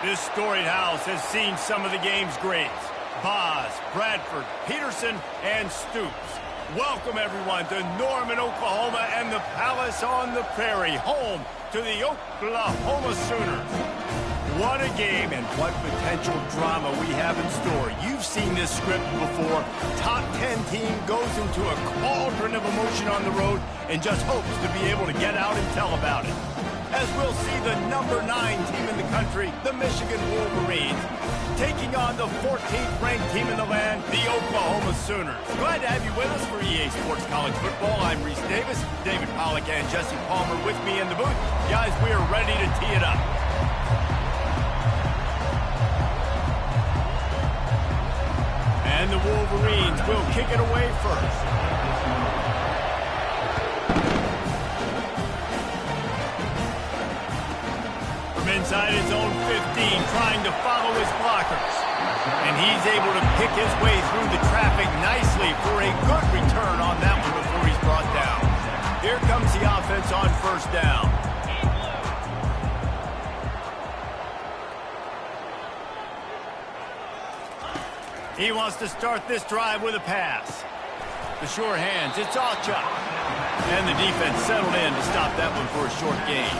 This storied house has seen some of the game's greats. Boz, Bradford, Peterson, and Stoops. Welcome, everyone, to Norman, Oklahoma, and the Palace on the Prairie, home to the Oklahoma Sooners. What a game and what potential drama we have in store. You've seen this script before. Top 10 team goes into a cauldron of emotion on the road and just hopes to be able to get out and tell about it. As we'll see the number 9 team in the country, the Michigan Wolverines, taking on the 14th ranked team in the land, the Oklahoma Sooners. Glad to have you with us for EA Sports College Football. I'm Reese Davis, David Pollack and Jesse Palmer with me in the booth. Guys, we are ready to tee it up. And the Wolverines will kick it away first. From inside his own 15, trying to follow his blockers. And he's able to pick his way through the traffic nicely for a good return on that one before he's brought down. Here comes the offense on first down. He wants to start this drive with a pass. The sure hands, it's Alchuk. And the defense settled in to stop that one for a short gain.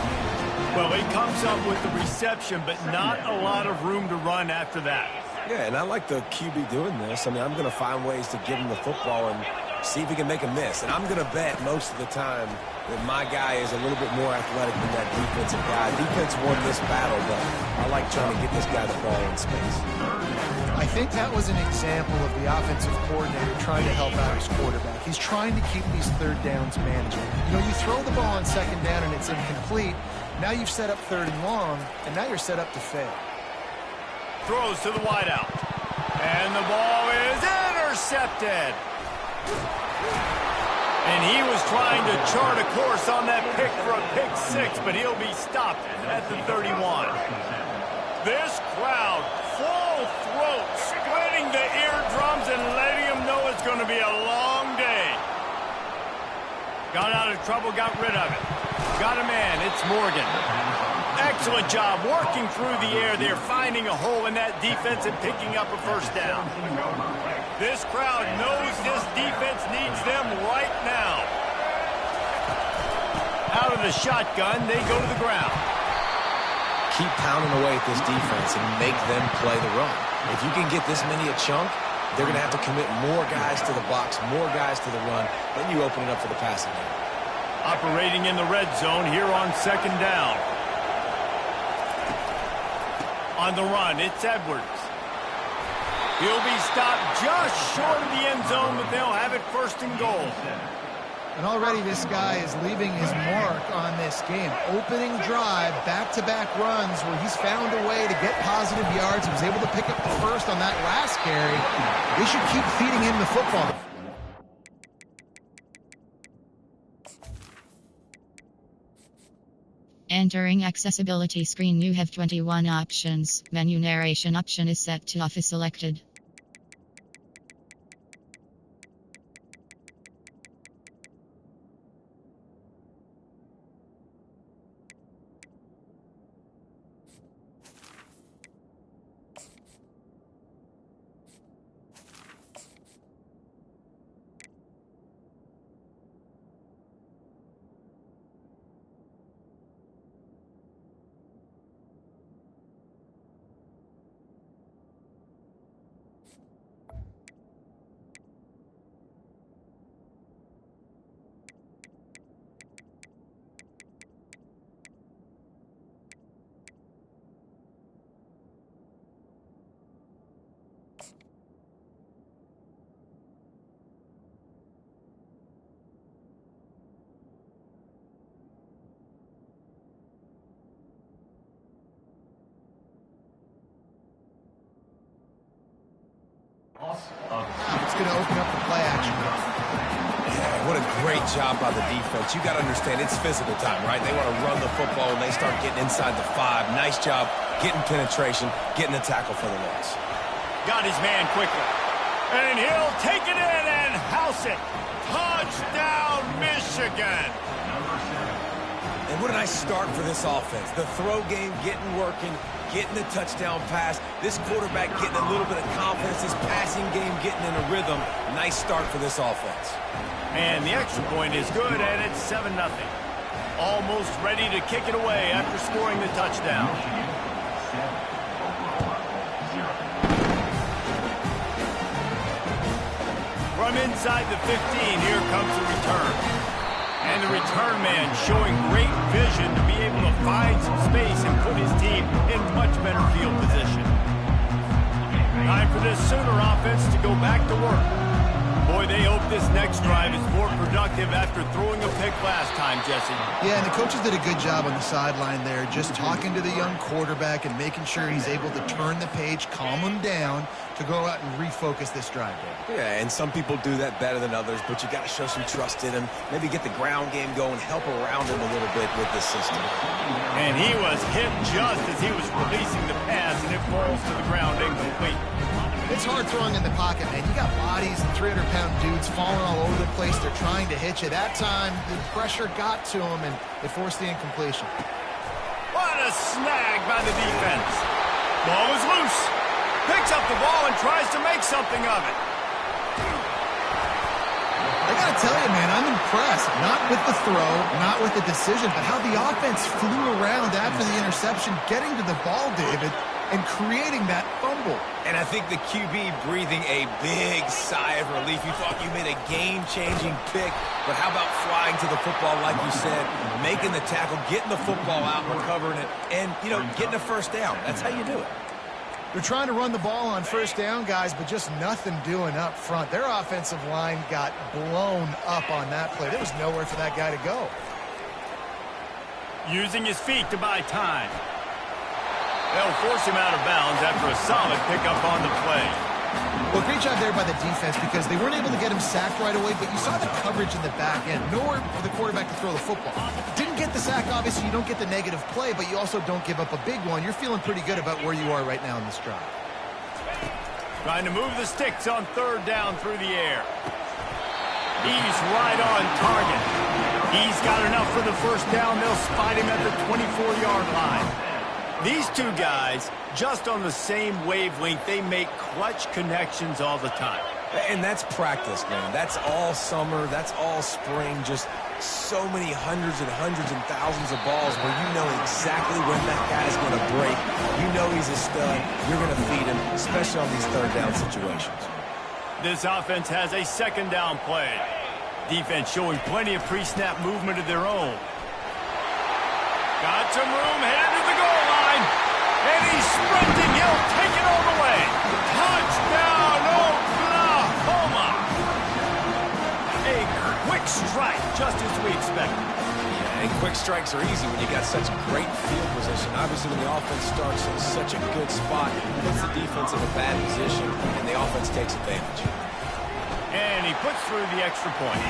Well, he comes up with the reception, but not a lot of room to run after that. Yeah, and I like the QB doing this. I mean, I'm going to find ways to give him the football and see if he can make a miss. And I'm going to bet most of the time that my guy is a little bit more athletic than that defensive guy. Defense won this battle, but I like trying to get this guy the ball in space. I think that was an example of the offensive coordinator trying to help out his quarterback. He's trying to keep these third downs manageable. You know, you throw the ball on second down and it's incomplete. Now you've set up third and long, and now you're set up to fail. Throws to the wideout. And the ball is intercepted. And he was trying to chart a course on that pick for a pick six, but he'll be stopped at the 31. This crowd, full throat, splitting the eardrums and letting them know it's going to be a long day. Got out of trouble, got rid of it. Got a man, it's Morgan. Excellent job working through the air there, finding a hole in that defense and picking up a first down. This crowd knows this defense needs them right now. Out of the shotgun, they go to the ground. Keep pounding away at this defense and make them play the run. If you can get this many a chunk, they're going to have to commit more guys to the box, more guys to the run. Then you open it up for the passing game. Operating in the red zone here on second down. On the run, it's Edwards. He'll be stopped just short of the end zone, but they'll have it first and goal. And already this guy is leaving his mark on this game. Opening drive, back-to-back runs where he's found a way to get positive yards. He was able to pick up the first on that last carry. They should keep feeding him the football. Entering accessibility screen, you have 21 options. Menu narration option is set to off is selected. It's going to open up the play action. Yeah, what a great job by the defense. You got to understand, it's physical time, right? They want to run the football and they start getting inside the 5. Nice job getting penetration, getting a tackle for the loss. Got his man quickly. And he'll take it in and house it. Touchdown, Michigan. And what a nice start for this offense. The throw game getting working, getting the touchdown pass. This quarterback getting a little bit of confidence. This passing game getting in a rhythm. Nice start for this offense. And the extra point is good, and it's 7-0. Almost ready to kick it away after scoring the touchdown. From inside the 15, here comes the return. And the return man showing great vision to be able to find some space and put his team in much better field position. Time for this Sooner offense to go back to work. Boy, they hope this next drive is more productive after throwing a pick last time, Jesse. Yeah, and the coaches did a good job on the sideline there, just talking to the young quarterback and making sure he's able to turn the page, calm him down to go out and refocus this drive, Dave. Yeah, and some people do that better than others, but you got to show some trust in him. Maybe get the ground game going, help around him a little bit with this system. And he was hit just as he was releasing the pass, and it falls to the ground incomplete. It's hard throwing in the pocket, man. You got bodies, 300-pound dudes falling all over the place. They're trying to hit you. That time, the pressure got to him, and they forced the incompletion. What a snag by the defense. Ball is loose. Picks up the ball and tries to make something of it. I got to tell you, man, I'm impressed. Not with the throw, not with the decision, but how the offense flew around after the interception, getting to the ball, David, and creating that fumble. And I think the QB breathing a big sigh of relief. You thought you made a game-changing pick, but how about flying to the football, like you said, making the tackle, getting the football out, recovering it, and, you know, getting a first down. That's how you do it. They're trying to run the ball on first down, guys, but just nothing doing up front. Their offensive line got blown up on that play. There was nowhere for that guy to go. Using his feet to buy time. They'll force him out of bounds after a solid pickup on the play. Well, great job there by the defense because they weren't able to get him sacked right away, but you saw the coverage in the back end. Nowhere for the quarterback to throw the football. Didn't get the sack, obviously. You don't get the negative play, but you also don't give up a big one. You're feeling pretty good about where you are right now in this drive. Trying to move the sticks on third down through the air. He's right on target. He's got enough for the first down. They'll spot him at the 24-yard line. These two guys, just on the same wavelength, they make clutch connections all the time. And that's practice, man. That's all summer. That's all spring. Just so many hundreds and thousands of balls where you know exactly when that guy's going to break. You know he's a stud. You're going to feed him, especially on these third down situations. This offense has a second down play. Defense showing plenty of pre-snap movement of their own. Got some room, headed to the goal line. And he's sprinting. He'll take it all the way. Touchdown, Oklahoma. A quick strike, just as we expected. Yeah, and quick strikes are easy when you got such great field position. Obviously, when the offense starts in such a good spot, it puts the defense in a bad position, and the offense takes advantage. And he puts through the extra point.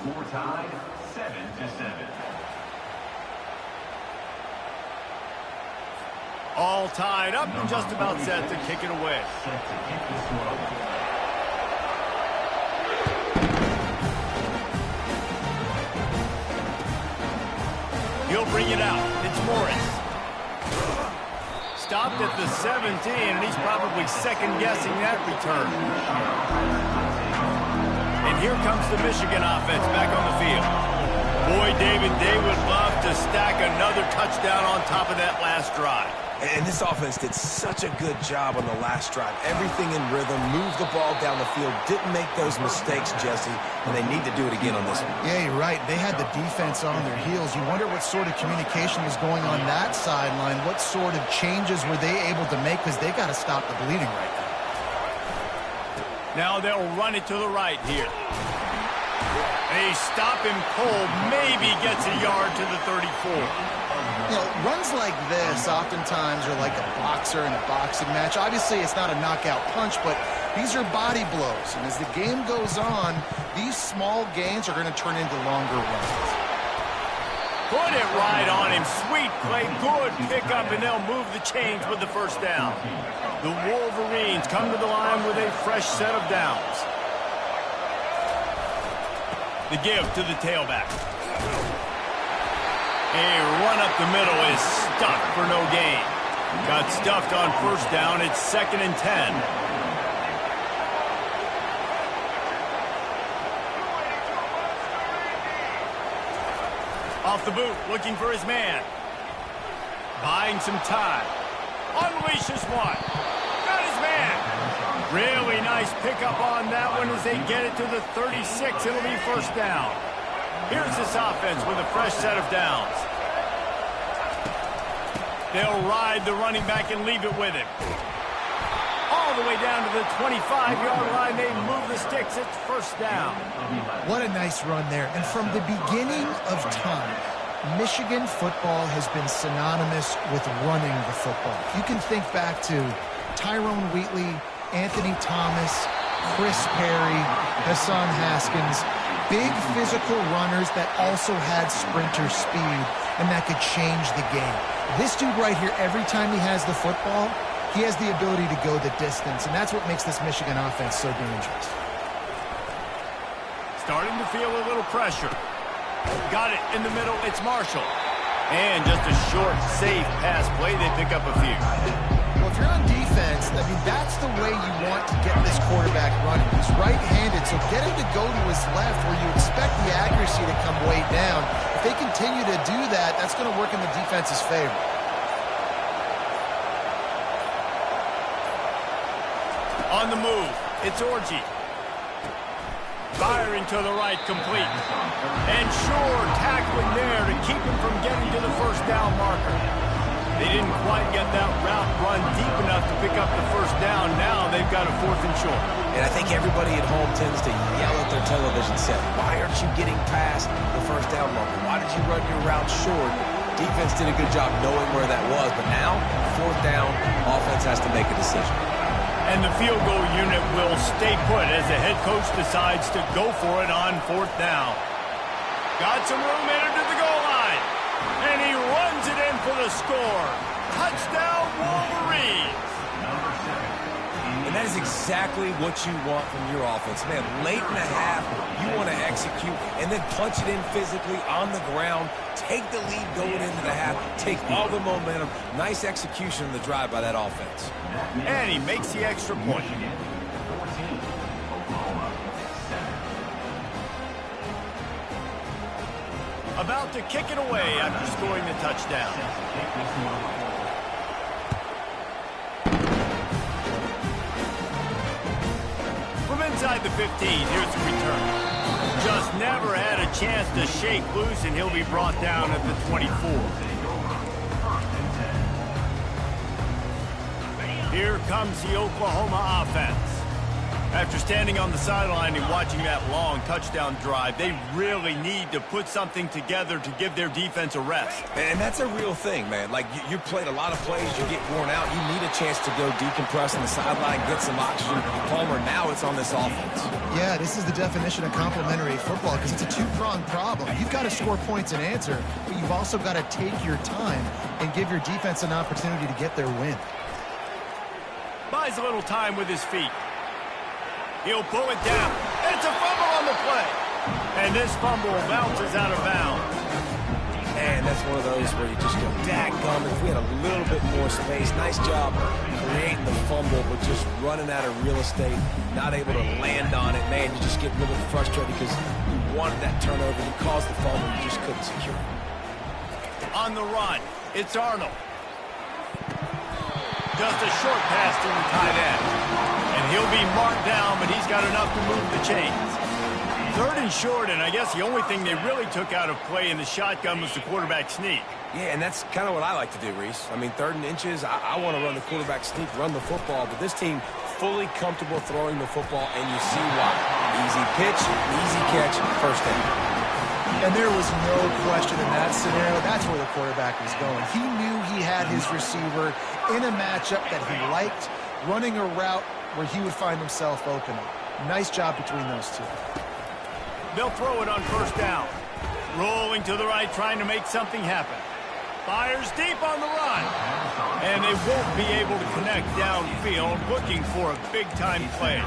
Score tied 7-7. All tied up and just about set to kick it away. He'll bring it out. It's Morris. Stopped at the 17, and he's probably second-guessing that return. And here comes the Michigan offense back on the field. Boy, David, they would love to stack another touchdown on top of that last drive. And this offense did such a good job on the last drive. Everything in rhythm, moved the ball down the field, didn't make those mistakes, Jesse, and they need to do it again on this one. Yeah, you're right. They had the defense on their heels. You wonder what sort of communication was going on that sideline. What sort of changes were they able to make because they got to stop the bleeding right now. Now they'll run it to the right here. They stop him cold, maybe gets a yard to the 34. You know, runs like this oftentimes are like a boxer in a boxing match. Obviously, it's not a knockout punch, but these are body blows. And as the game goes on, these small gains are going to turn into longer runs. Put it right on him. Sweet play, good pickup, and they'll move the chains with the first down. The Wolverines come to the line with a fresh set of downs. The give to the tailback. A run up the middle is stuck for no gain. Got stuffed on first down. It's 2nd and 10. Off the boot, looking for his man. Buying some time. Unleashes one. Got his man. Really nice pickup on that one as they get it to the 36. It'll be first down. Here's this offense with a fresh set of downs. They'll ride the running back and leave it with him. All the way down to the 25-yard line. They move the sticks. It's first down. What a nice run there. And from the beginning of time, Michigan football has been synonymous with running the football. You can think back to Tyrone Wheatley, Anthony Thomas, Chris Perry, Hassan Haskins. Big physical runners that also had sprinter speed and that could change the game. This dude right here, every time he has the football, he has the ability to go the distance, and that's what makes this Michigan offense so dangerous. Starting to feel a little pressure. Got it in the middle. It's Marshall. And just a short, safe pass play. They pick up a few. Well, if you're on defense, I mean, that's the way you want to get this quarterback running. He's right-handed, so get him to go to his left where you expect the accuracy to come way down. If they continue to do that, that's going to work in the defense's favor. On the move, it's Orji. Firing to the right, complete. And Shore tackling there to keep him from getting to the first down marker. They didn't quite get that route run deep enough to pick up the first down. Now they've got a 4th and short. And I think everybody at home tends to yell at their television set, why aren't you getting past the first down marker? Why did you run your route short? Defense did a good job knowing where that was, but now, 4th down, offense has to make a decision. And the field goal unit will stay put as the head coach decides to go for it on 4th down. Got some room entered to the goal line. And he runs it in for the score. Touchdown, Wolverines. And that is exactly what you want from your offense. Man, late in the half, you want to execute and then punch it in physically on the ground. Take the lead going into the half. Take all the momentum. Nice execution on the drive by that offense. And he makes the extra point. About to kick it away after scoring the touchdown. From inside the 15, here's the return. Just never had a chance to shake loose, and he'll be brought down at the 24. Here comes the Oklahoma offense. After standing on the sideline and watching that long touchdown drive, they really need to put something together to give their defense a rest. And that's a real thing, man. Like, you played a lot of plays, you get worn out, you need a chance to go decompress on the sideline, get some oxygen. Palmer, now it's on this offense. Yeah, this is the definition of complementary football because it's a two-pronged problem. You've got to score points and answer, but you've also got to take your time and give your defense an opportunity to get their win. Buys a little time with his feet. He'll pull it down. It's a fumble on the play. And this fumble bounces out of bounds. And that's one of those where you just go, dadgum, if we had a little bit more space. Nice job creating the fumble, but just running out of real estate, not able to land on it. Man, you just get a little bit frustrated because you wanted that turnover. You caused the fumble, you just couldn't secure it. On the run, it's Arnold. Just a short pass to the tight end. And he'll be marked down, but he's got enough to move the chains. 3rd and short, and I guess the only thing they really took out of play in the shotgun was the quarterback sneak. Yeah, and that's kind of what I like to do, Reese. I mean, 3rd and inches, I want to run the quarterback sneak, run the football, but this team fully comfortable throwing the football, and you see why. Easy pitch, easy catch, first down. And there was no question in that scenario. That's where the quarterback was going. He knew he had his receiver in a matchup that he liked, running a route where he would find himself open. Nice job between those two. They'll throw it on first down. Rolling to the right, trying to make something happen. Fires deep on the run. And they won't be able to connect downfield, looking for a big-time play.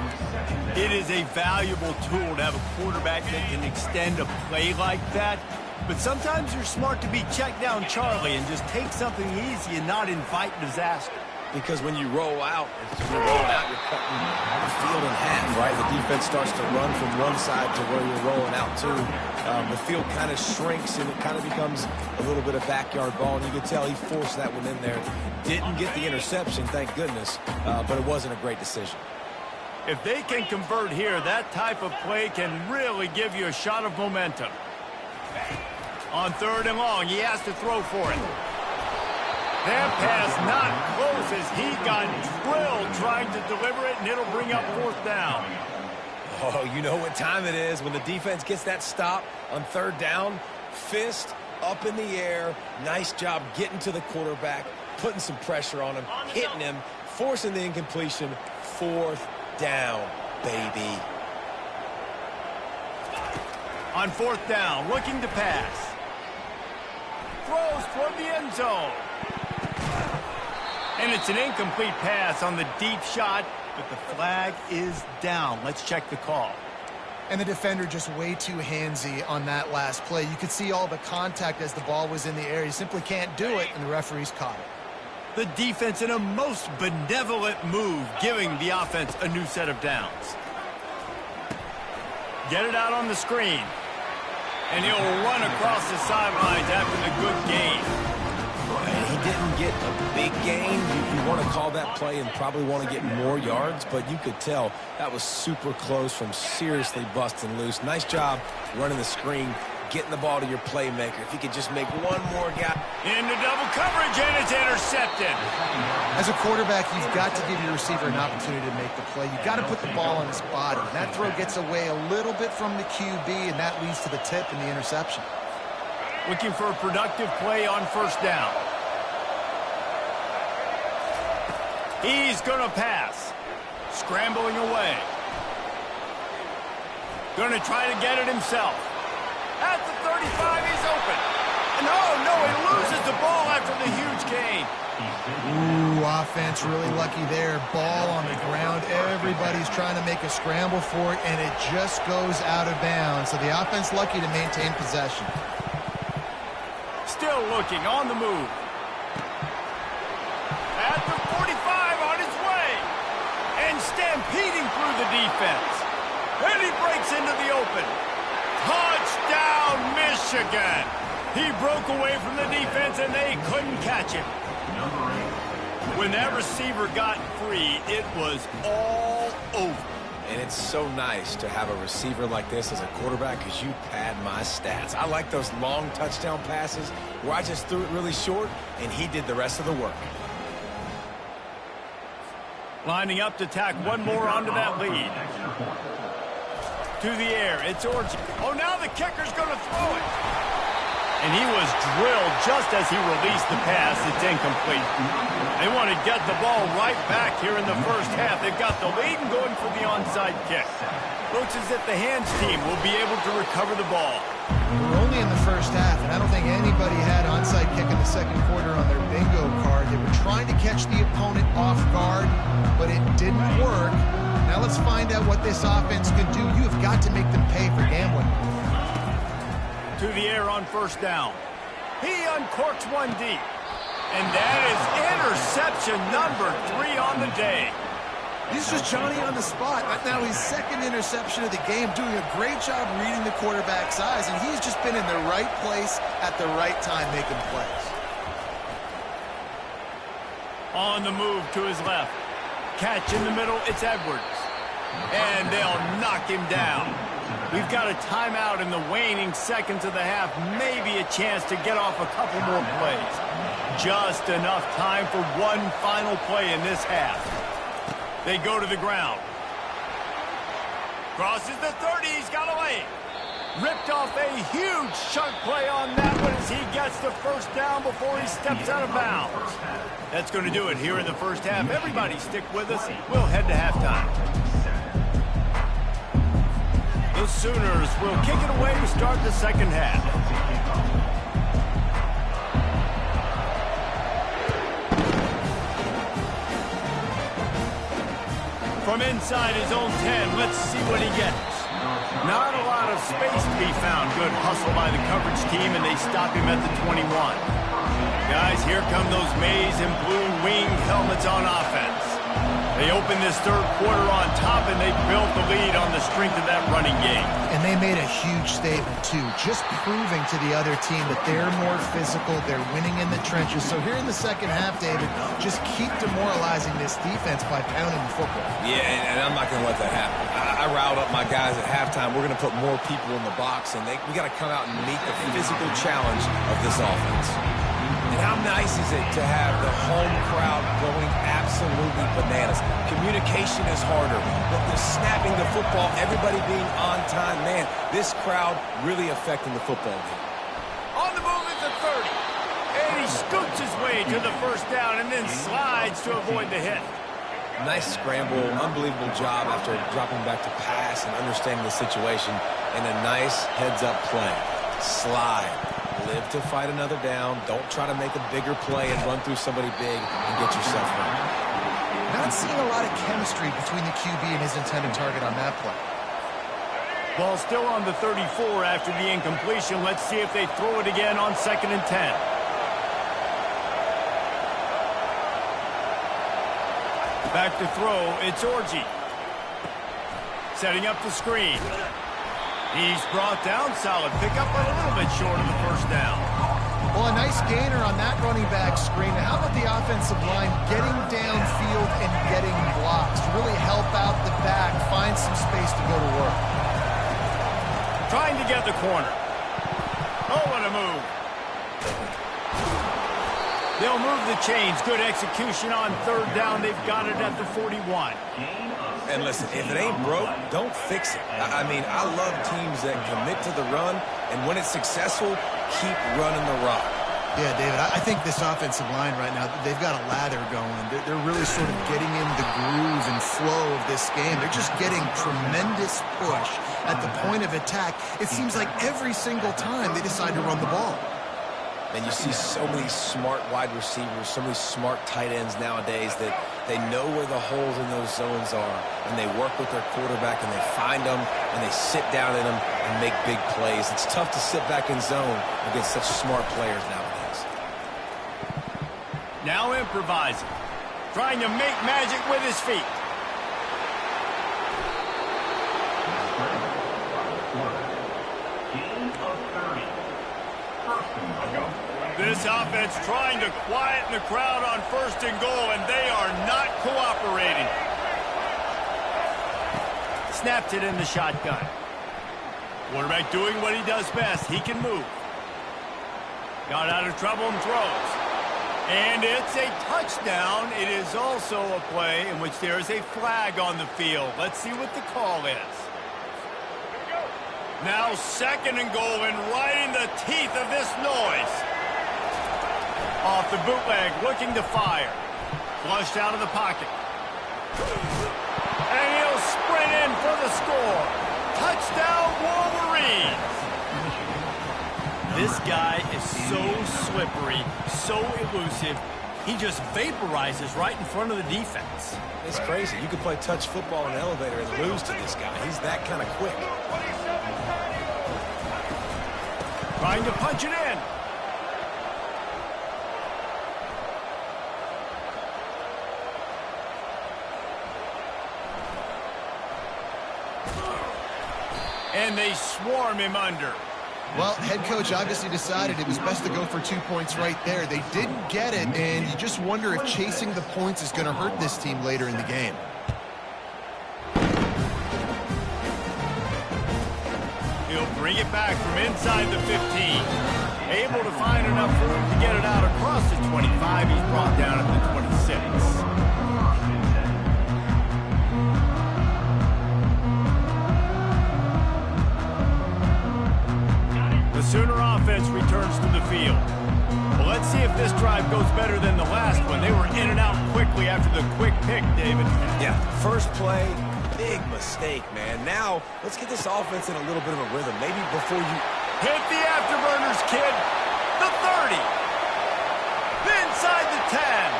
It is a valuable tool to have a quarterback that can extend a play like that. But sometimes you're smart to be check down Charlie and just take something easy and not invite disaster. Because when you roll out, you're cutting the field in half, right? The defense starts to run from one side to where you're rolling out to. The field kind of shrinks, and it kind of becomes a little bit of backyard ball. And you can tell he forced that one in there. Didn't get the interception, thank goodness, but it wasn't a great decision. If they can convert here, that type of play can really give you a shot of momentum. On 3rd and long, he has to throw for it. That pass not close as he got drilled trying to deliver it, and it'll bring up 4th down. Oh, you know what time it is. When the defense gets that stop on 3rd down, fist up in the air. Nice job getting to the quarterback, putting some pressure on him, hitting him, forcing the incompletion. 4th down, baby. On 4th down, looking to pass. Throws toward the end zone. And it's an incomplete pass on the deep shot, but the flag is down. Let's check the call. And the defender just way too handsy on that last play. You could see all the contact as the ball was in the air. You simply can't do it, and the referee's caught it. The defense in a most benevolent move, giving the offense a new set of downs. Get it out on the screen. And he'll run across the sidelines after the good gain. He didn't get a big gain. You want to call that play and probably want to get more yards, but you could tell that was super close from seriously busting loose. Nice job running the screen, getting the ball to your playmaker. If you could just make one more guy. Into double coverage, and it's intercepted. As a quarterback, you've got to give your receiver an opportunity to make the play. You've got to put the ball on his body. And that throw gets away a little bit from the QB, and that leads to the tip and the interception. Looking for a productive play on 1st down. He's going to pass. Scrambling away. Going to try to get it himself. At the 35, he's open. And oh, no, he loses the ball after the huge gain. Ooh, offense really lucky there. Ball on the ground. Everybody's trying to make a scramble for it, and it just goes out of bounds. So the offense lucky to maintain possession. Still looking on the move. At the 45 on his way. And stampeding through the defense. And he breaks into the open. Touchdown, Michigan. He broke away from the defense, and they couldn't catch him. When that receiver got free, it was all over. And it's so nice to have a receiver like this as a quarterback because you pad my stats. I like those long touchdown passes where I just threw it really short, and he did the rest of the work. Lining up to tack one more onto that lead. To the air, it's Orchard. Oh, now the kicker's going to throw it. And he was drilled just as he released the pass. It's incomplete. They want to get the ball right back here in the 1st half. They've got the lead and going for the onside kick. Looks as if the hands team will be able to recover the ball. We're only in the 1st half, and I don't think anybody had onside kick in the 2nd quarter on their bingo card. They were trying to catch the opponent off guard, but it didn't work. Now let's find out what this offense can do. You have got to make them pay for gambling. To the air on 1st down. He uncorks one deep. And that is interception number 3 on the day. He's just Johnny on the spot. Now his 2nd interception of the game, doing a great job reading the quarterback's eyes, and he's just been in the right place at the right time making plays. On the move to his left. Catch in the middle, it's Edwards. And they'll knock him down. We've got a timeout in the waning seconds of the half. Maybe a chance to get off a couple more plays. Just enough time for one final play in this half. They go to the ground. Crosses the 30, he's got a lane. Ripped off a huge chunk play on that one as he gets the 1st down before he steps out of bounds. That's going to do it here in the 1st half. Everybody stick with us. We'll head to halftime. The Sooners will kick it away to start the 2nd half. From inside his own 10, let's see what he gets. Not a lot of space to be found. Good hustle by the coverage team, and they stop him at the 21. Guys, here come those maize and blue winged helmets on offense. They open this third quarter on top, and they built the lead on the strength of that running game. And they made a huge statement, too, just proving to the other team that they're more physical, they're winning in the trenches. So here in the second half, David, just keep demoralizing this defense by pounding the football. Yeah, and I'm not going to let that happen. I riled up my guys at halftime. We're going to put more people in the box, and we got to come out and meet the physical challenge of this offense. And how nice is it to have the home crowd going absolutely bananas? Communication is harder, but the snapping the football, everybody being on time, man, this crowd really affecting the football game. On the move at the 30. And he scoots his way to the first down and then slides to avoid the hit. Nice scramble, unbelievable job after dropping back to pass and understanding the situation, and a nice heads-up play. Slide. Live to fight another down. Don't try to make a bigger play and run through somebody big and get yourself hurt. Not seeing a lot of chemistry between the QB and his intended target on that play. Ball still on the 34 after the incompletion. Let's see if they throw it again on 2nd and 10. Back to throw, it's Orji. Setting up the screen. He's brought down, solid pickup, but a little bit short of the first down. Well, a nice gainer on that running back screen. How about the offensive line getting downfield and getting blocks to really help out the back, find some space to go to work? Trying to get the corner. Oh, what a move. They'll move the chains. Good execution on 3rd down. They've got it at the 41. And listen, if it ain't broke, don't fix it. I mean, I love teams that commit to the run, and when it's successful, keep running the rock. Yeah, David, I think this offensive line right now, they've got a lather going. They're really sort of getting in the groove and flow of this game. They're just getting tremendous push at the point of attack. It seems like every single time they decide to run the ball. And you see so many smart wide receivers, so many smart tight ends nowadays that they know where the holes in those zones are, and they work with their quarterback, and they find them, and they sit down in them and make big plays. It's tough to sit back in zone against such smart players nowadays. Now improvising, trying to make magic with his feet. This offense trying to quieten the crowd on 1st and goal, and they are not cooperating. Snapped it in the shotgun. Quarterback doing what he does best. He can move. Got out of trouble and throws. And it's a touchdown. It is also a play in which there is a flag on the field. Let's see what the call is. Now 2nd and goal, and right in the teeth of this noise. Off the bootleg, looking to fire. Flushed out of the pocket. And he'll sprint in for the score. Touchdown, Wolverines! This guy is so slippery, so elusive. He just vaporizes right in front of the defense. It's crazy. You can play touch football in an elevator and lose to this guy. He's that kind of quick. Trying to punch it in. And they swarm him under. Well, head coach obviously decided it was best to go for 2 points right there. They didn't get it, and you just wonder if chasing the points is going to hurt this team later in the game. He'll bring it back from inside the 15. Able to find enough room to get it out across the 25. He's brought down at the 26. The Sooner offense returns to the field. Well, let's see if this drive goes better than the last one. They were in and out quickly after the quick pick, David. Yeah, first play, big mistake, man. Now, let's get this offense in a little bit of a rhythm. Maybe before you... Hit the afterburners, kid. The 30. Inside the 10.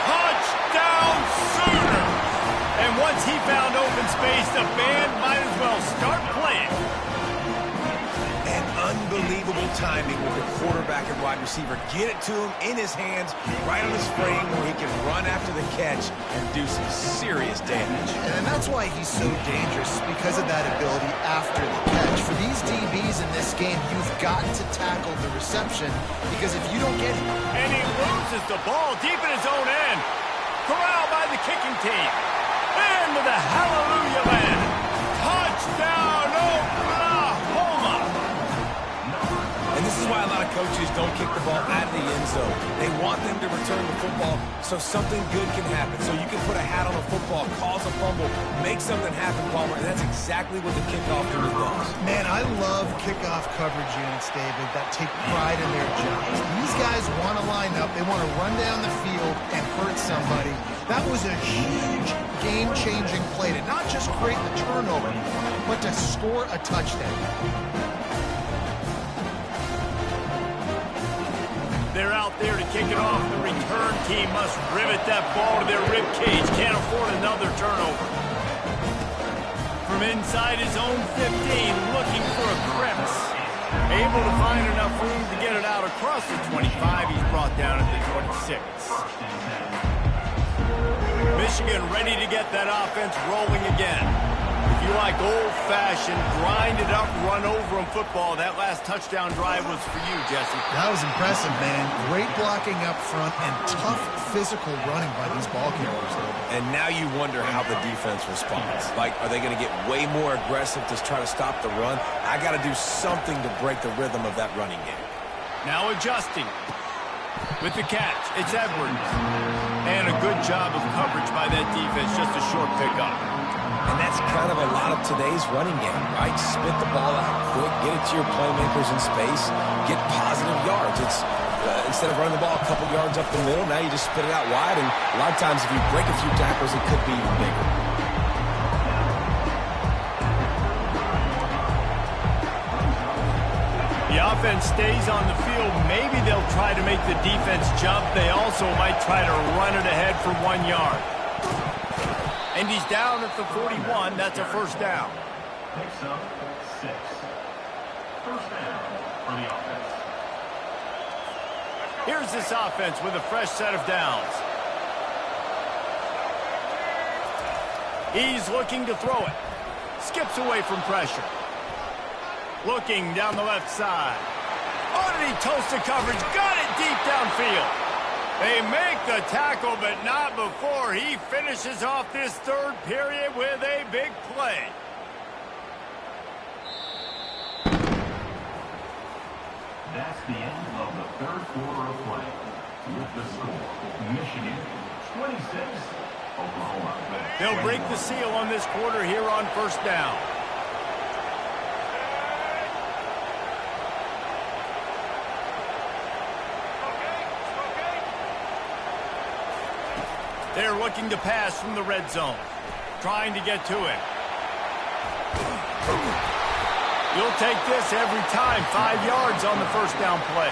Touchdown, Sooners. And once he found open space, the band might as well start playing. unbelievable timing with the quarterback and wide receiver. Get it to him in his hands, right on his frame, where he can run after the catch and do some serious damage. And that's why he's so dangerous, because of that ability after the catch. For these DBs in this game, you've got to tackle the reception, because if you don't get it... And he loses the ball deep in his own end. Corralled by the kicking team. Into the hallelujah land. Touchdown, Oklahoma! And this is why a lot of coaches don't kick the ball out of the end zone. They want them to return the football so something good can happen. So you can put a hat on a football, cause a fumble, make something happen, Palmer, and that's exactly what the kickoff unit does. Man, I love kickoff coverage units, David, that take pride in their jobs. These guys want to line up. They want to run down the field and hurt somebody. That was a huge game-changing play to not just create the turnover, but to score a touchdown. They're out there to kick it off. The return team must rivet that ball to their rib cage. Can't afford another turnover. From inside his own 15, looking for a crevice. Able to find enough room to get it out across the 25. He's brought down at the 26. Michigan ready to get that offense rolling again. If you like old-fashioned, grind-it-up, run-over-'em football, that last touchdown drive was for you, Jesse. That was impressive, man. Great blocking up front and tough physical running by these ball carriers. And now you wonder how the defense responds. Like, are they going to get way more aggressive to try to stop the run? I got to do something to break the rhythm of that running game. Now adjusting. With the catch, it's Edwards. And a good job of coverage by that defense, just a short pickup. And that's kind of a lot of today's running game, right? Spit the ball out quick, get it to your playmakers in space, get positive yards. It's instead of running the ball a couple yards up the middle, now you just spit it out wide, and a lot of times if you break a few tackles, it could be even bigger. The offense stays on the field. Maybe they'll try to make the defense jump. They also might try to run it ahead for 1 yard. And he's down at the 41. That's a first down. Picks up 6. First down for the offense. Here's this offense with a fresh set of downs. He's looking to throw it. Skips away from pressure. Looking down the left side. Oh, did he toast the coverage? Got it deep downfield. They make the tackle, but not before he finishes off this third period with a big play. That's the end of the third quarter of play. With the score, Michigan 26, Oklahoma. They'll break the seal on this quarter here on first down. They're looking to pass from the red zone. Trying to get to it. You'll take this every time. 5 yards on the first down play.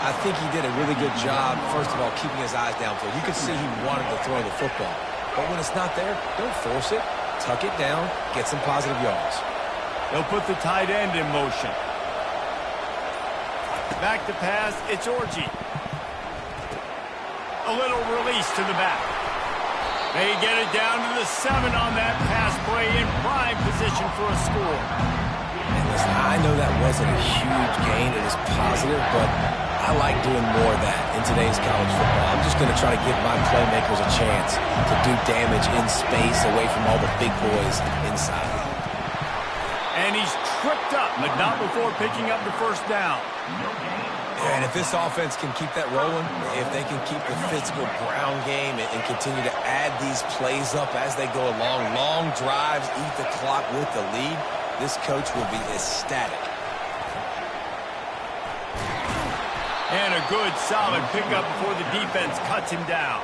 I think he did a really good job, first of all, keeping his eyes downfield. You could see he wanted to throw the football. But when it's not there, don't force it. Tuck it down. Get some positive yards. They'll put the tight end in motion. Back to pass. It's Orji. A little release to the back. They get it down to the 7 on that pass play in prime position for a score. And listen, I know that wasn't a huge gain. It is positive, but I like doing more of that in today's college football. I'm just going to try to give my playmakers a chance to do damage in space away from all the big boys inside. And he's tripped up, but not before picking up the first down. And if this offense can keep that rolling, if they can keep the physical ground game and continue to add these plays up as they go along, long drives, eat the clock with the lead, this coach will be ecstatic. And a good, solid pickup before the defense cuts him down.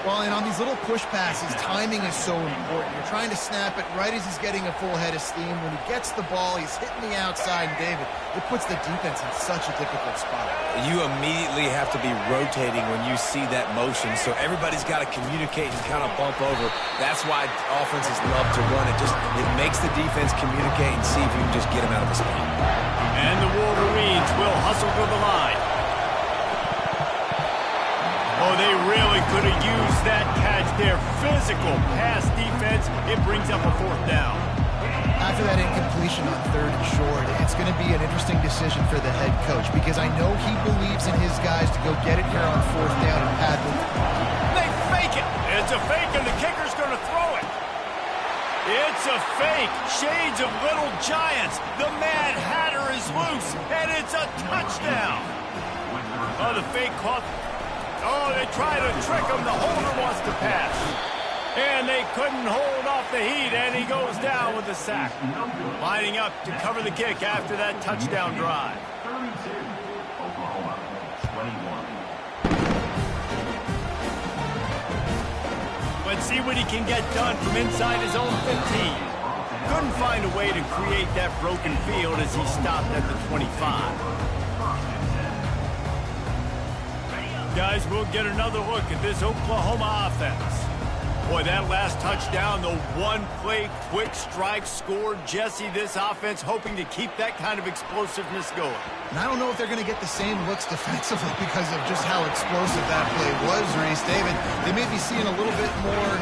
Well, and on these little push passes, timing is so important. You're trying to snap it right as he's getting a full head of steam. When he gets the ball, he's hitting the outside, and David, it puts the defense in such a difficult spot. You immediately have to be rotating when you see that motion, so everybody's got to communicate and kind of bump over. That's why offenses love to run it. It makes the defense communicate and see if you can just get him out of a spot. And the Wolverines will hustle to the line. Oh, they really could have used that catch there. Physical pass defense. It brings up a fourth down. After that incompletion on 3rd and short, it's going to be an interesting decision for the head coach because I know he believes in his guys to go get it here on 4th down and pad the... They fake it. It's a fake, and the kicker's going to throw it. It's a fake. Shades of Little Giants. The Mad Hatter is loose, and it's a touchdown. Oh, the fake caught... Oh, they try to trick him. The holder wants to pass. And they couldn't hold off the heat, and he goes down with the sack. Lining up to cover the kick after that touchdown drive. 32, Oklahoma, 21. Let's see what he can get done from inside his own 15. Couldn't find a way to create that broken field as he stopped at the 25. Guys, we'll get another look at this Oklahoma offense. Boy, that last touchdown, the one-play quick strike score. Jesse, this offense hoping to keep that kind of explosiveness going. And I don't know if they're going to get the same looks defensively because of just how explosive that play was, Reese. David, they may be seeing a little bit more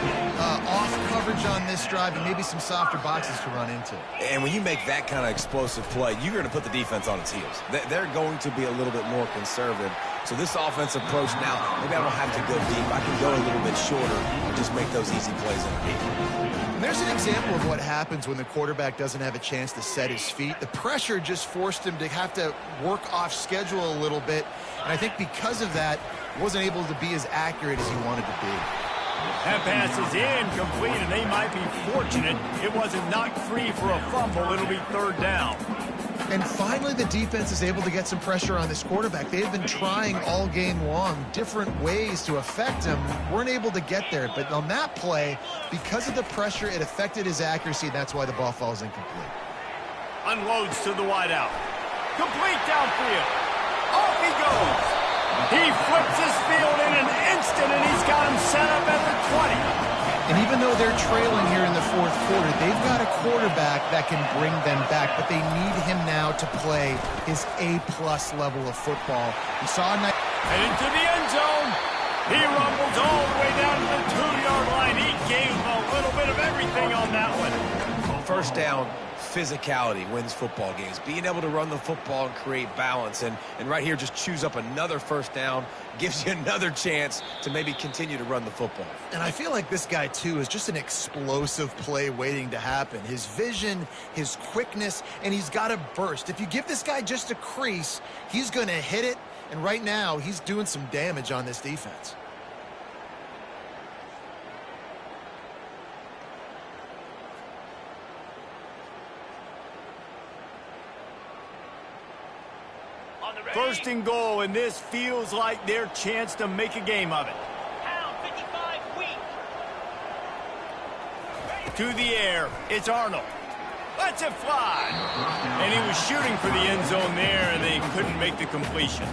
off coverage on this drive and maybe some softer boxes to run into. And when you make that kind of explosive play, you're going to put the defense on its heels. They're going to be a little bit more conservative. So this offense approach now, maybe I don't have to go deep. I can go a little bit shorter and just make those easy plays underneath. And there's an example of what happens when the quarterback doesn't have a chance to set his feet. The pressure just forced him to have to work off schedule a little bit. And I think because of that, he wasn't able to be as accurate as he wanted to be. That pass is incomplete, and they might be fortunate it wasn't knocked free for a fumble. It'll be 3rd down. And finally, the defense is able to get some pressure on this quarterback. They have been trying all game long different ways to affect him. Weren't able to get there. But on that play, because of the pressure, it affected his accuracy, and that's why the ball falls incomplete. Unloads to the wideout. Complete downfield. Off he goes. He flips his field in an instant, and he's got him set up at the 20. And even though they're trailing here in the 4th quarter, they've got a quarterback that can bring them back, but they need him now to play his A-plus level of football. We saw a night... And into the end zone. He rumbles all the way down to the 2-yard line. He gave a little bit of everything on that one. 1st down, physicality wins football games. Being able to run the football and create balance. And right here, just choose up another 1st down. Gives you another chance to maybe continue to run the football. And I feel like this guy, too, is just an explosive play waiting to happen. His vision, his quickness, and he's got a burst. If you give this guy just a crease, he's going to hit it. And right now, he's doing some damage on this defense. First and goal, and this feels like their chance to make a game of it. To the air, it's Arnold. Lets it fly. And he was shooting for the end zone there, and they couldn't make the completion.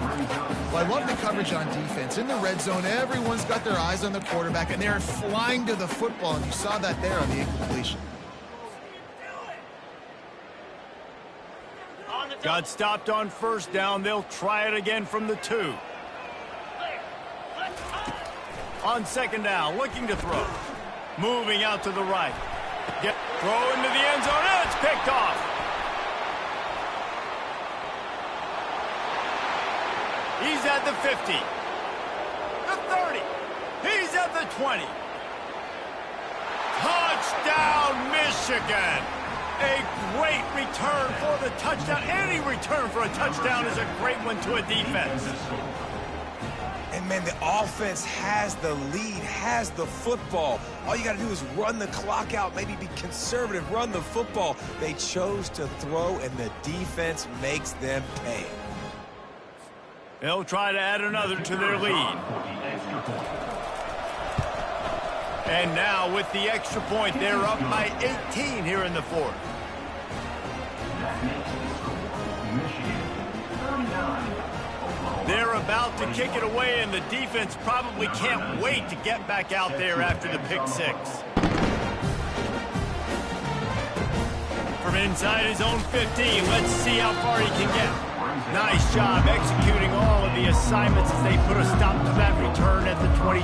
Well, I love the coverage on defense. In the red zone, everyone's got their eyes on the quarterback, and they're flying to the football, and you saw that there on the incompletion. Got stopped on 1st down. They'll try it again from the 2. On 2nd down, looking to throw. Moving out to the right. Throw into the end zone, and it's picked off. He's at the 50. The 30. He's at the 20. Touchdown, Michigan. A great return for the touchdown. Any return for a touchdown is a great one to a defense. And, man, the offense has the lead, has the football. All you got to do is run the clock out, maybe be conservative, run the football. They chose to throw, and the defense makes them pay. They'll try to add another to their lead. And now with the extra point, they're up by 18 here in the fourth. That makes the score Michigan 39. They're about to kick it away, and the defense probably can't wait to get back out there after the pick six. From inside his own 15, let's see how far he can get. Nice job executing all of the assignments as they put a stop to that return at the 22.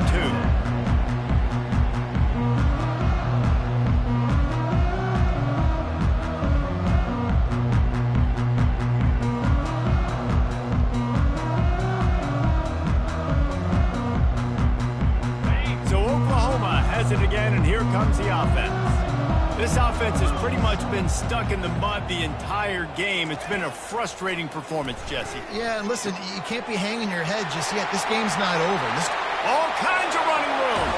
So Oklahoma has it again, and here comes the offense. This offense has pretty much been stuck in the mud the entire game. It's been a frustrating performance, Jesse. Yeah, and listen, you can't be hanging your head just yet. This game's not over. All kinds of running room.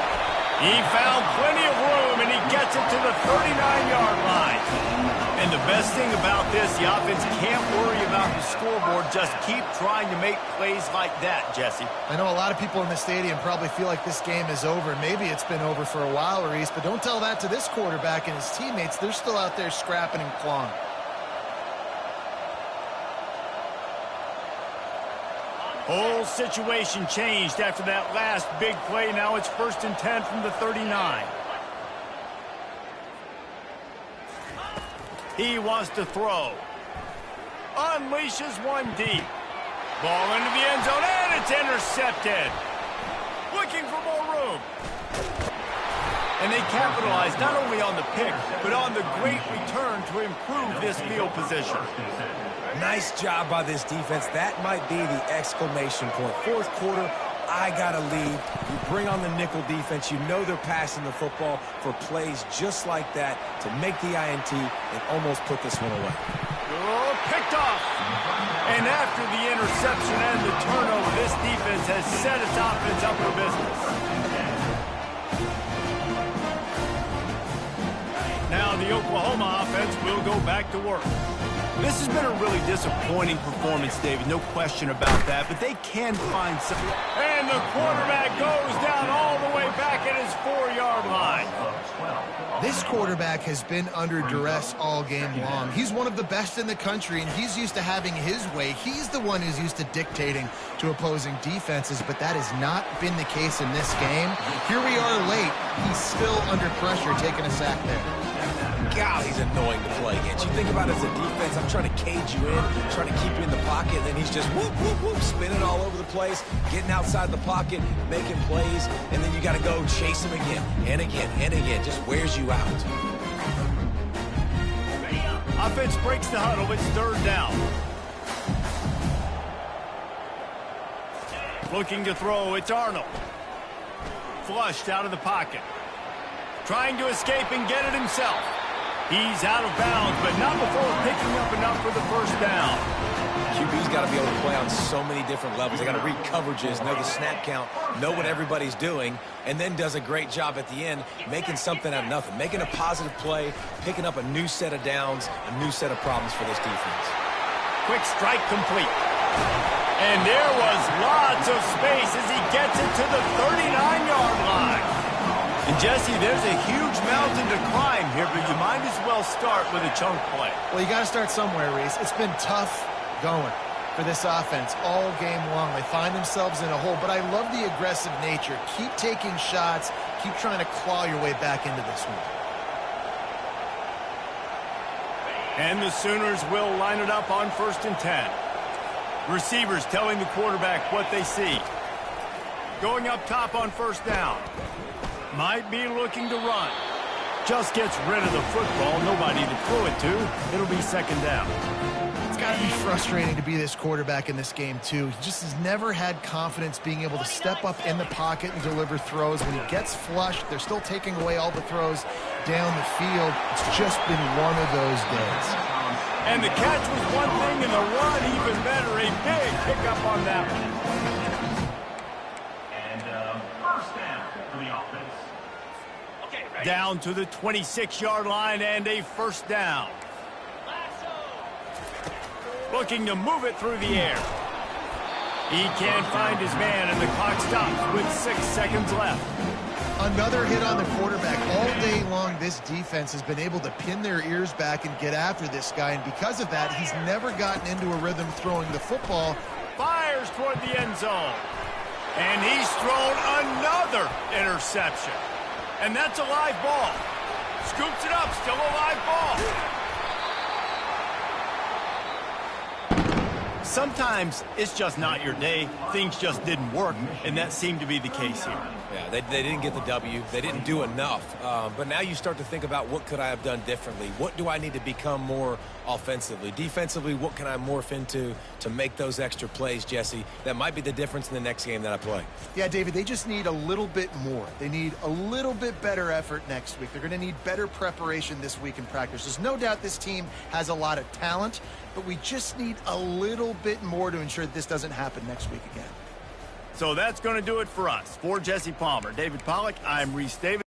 He found plenty of room, and he gets it to the 39-yard line. And the best thing about this, the offense can't worry about the scoreboard. Just keep trying to make plays like that, Jesse. I know a lot of people in the stadium probably feel like this game is over. Maybe it's been over for a while, Reese, but don't tell that to this quarterback and his teammates. They're still out there scrapping and clawing. Whole situation changed after that last big play. Now it's 1st and 10 from the 39. He wants to throw. Unleashes one deep. Ball into the end zone, and it's intercepted. Looking for more room. And they capitalized not only on the pick, but on the great return to improve this field position. Nice job by this defense. That might be the exclamation point. Fourth quarter, I got to lead. You bring on the nickel defense. You know they're passing the football for plays just like that to make the INT and almost put this one away. Oh, picked off. And after the interception and the turnover, this defense has set its offense up for business. Now the Oklahoma offense will go back to work. This has been a really disappointing performance, David, no question about that, but they can find some. And the quarterback goes down all the way back at his 4-yard line. This quarterback has been under duress all game long. He's one of the best in the country, and he's used to having his way. He's the one who's used to dictating to opposing defenses, but that has not been the case in this game. Here we are late. He's still under pressure taking a sack there. God, he's annoying to play against. You think about it as a defense, I'm trying to cage you in, trying to keep you in the pocket, and then he's just whoop, whoop, whoop, spinning all over the place, getting outside the pocket, making plays, and then you got to go chase him again and again and again. Just wears you out. Offense breaks the huddle. It's 3rd down. Looking to throw. It's Arnold. Flushed out of the pocket. Trying to escape and get it himself. He's out of bounds, but not before picking up enough for the 1st down. QB's got to be able to play on so many different levels. They got to read coverages, know the snap count, know what everybody's doing, and then does a great job at the end making something out of nothing, making a positive play, picking up a new set of downs, a new set of problems for this defense. Quick strike complete. And there was lots of space as he gets it to the 39-yard line. And, Jesse, there's a huge mountain to climb here, but you might as well start with a chunk play. Well, you got to start somewhere, Reese. It's been tough going for this offense all game long. They find themselves in a hole, but I love the aggressive nature. Keep taking shots. Keep trying to claw your way back into this one. And the Sooners will line it up on 1st and 10. Receivers telling the quarterback what they see. Going up top on 1st down. Might be looking to run. Just gets rid of the football. Nobody to throw it to. It'll be 2nd down. It's got to be frustrating to be this quarterback in this game, too. He just has never had confidence being able to step up in the pocket and deliver throws. When he gets flushed, they're still taking away all the throws down the field. It's just been one of those days. And the catch was one thing, and the run even better. A big pickup on that one. And 1st down for the offense. Down to the 26-yard line and a 1st down. Looking to move it through the air. He can't find his man, and the clock stops with 6 seconds left. Another hit on the quarterback. All day long, this defense has been able to pin their ears back and get after this guy, and because of that, he's never gotten into a rhythm throwing the football. Fires toward the end zone. And he's thrown another interception. And that's a live ball. Scoops it up, still a live ball. Sometimes it's just not your day. Things just didn't work, and that seemed to be the case here. Yeah, they didn't get the W. They didn't do enough. But now you start to think about, what could I have done differently? What do I need to become more offensively? Defensively, what can I morph into to make those extra plays, Jesse? That might be the difference in the next game that I play. Yeah, David, they just need a little bit more. They need a little bit better effort next week. They're going to need better preparation this week in practice. There's no doubt this team has a lot of talent, but we just need a little bit more to ensure that this doesn't happen next week again. So that's going to do it for us. For Jesse Palmer, David Pollack, I'm Reese Davis.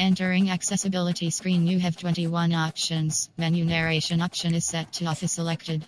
Entering accessibility screen, you have 21 options. Menu narration option is set to off is selected.